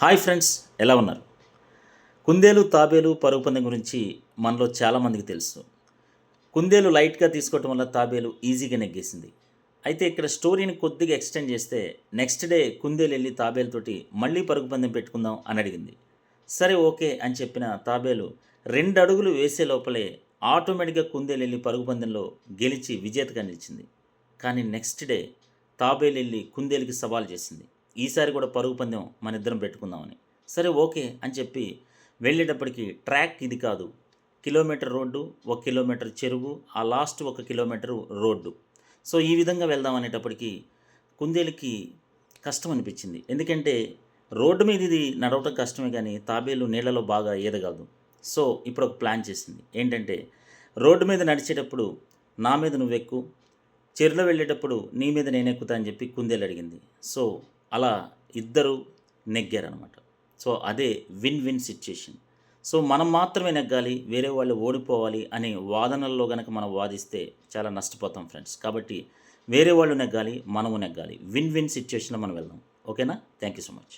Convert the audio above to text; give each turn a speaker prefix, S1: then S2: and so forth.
S1: Hi friends, ఎలా ఉన్నారు? కుందేలు తాబేలు పరుగు పందెం గురించి మనలో చాలామందికి తెలుసు. కుందేలు లైట్గా తీసుకోవటం వల్ల తాబేలు ఈజీగా నెగ్గేసింది. అయితే ఇక్కడ స్టోరీని కొద్దిగా ఎక్స్టెండ్ చేస్తే నెక్స్ట్ డే కుందేలు వెళ్ళి తాబేలుతోటి మళ్ళీ పరుగు పందెం పెట్టుకుందాం అని అడిగింది. సరే ఓకే అని చెప్పిన తాబేలు 2 అడుగులు వేసే లోపలే ఆటోమేటిక్గా కుందేలు వెళ్ళి పరుగు పందెంలో గెలిచి విజేతగా నిలిచింది. కానీ నెక్స్ట్ డే తాబేలు వెళ్ళి కుందేలుకి సవాల్ చేసింది. ఈసారి కూడా పరుగు పందెం మన ఇద్దరం పెట్టుకుందామని. సరే ఓకే అని చెప్పి వెళ్ళేటప్పటికి ట్రాక్ ఇది కాదు, కిలోమీటర్ రోడ్డు, 1 కిలోమీటర్ చెరువు, ఆ లాస్ట్ 1 కిలోమీటరు రోడ్డు. సో ఈ విధంగా వెళ్దాం అనేటప్పటికి కుందేలుకి కష్టం అనిపించింది. ఎందుకంటే రోడ్డు మీద ఇది నడవటం కష్టమే కానీ తాబేలు నీళ్ళలో బాగా ఈదగలదు. సో ఇప్పుడు ఒక ప్లాన్ చేసింది. ఏంటంటే రోడ్డు మీద నడిచేటప్పుడు నా మీద నువ్వెక్కు, చెరువులో వెళ్ళేటప్పుడు నీ మీద నేను ఎక్కుతా అని చెప్పి కుందేలు అడిగింది. సో అలా ఇద్దరు నెగ్గారనమాట. సో అదే విన్ విన్ సిచ్యుయేషన్. సో మనం మాత్రమే నెగ్గాలి, వేరే వాళ్ళు ఓడిపోవాలి అనే వాదనల్లో గనక మనం వాదిస్తే చాలా నష్టపోతాం ఫ్రెండ్స్. కాబట్టి వేరే వాళ్ళు నెగ్గాలి, మనము నెగ్గాలి. విన్ విన్ సిచ్యుయేషన్లో మనం వెళ్దాం. ఓకేనా? Thank you so much.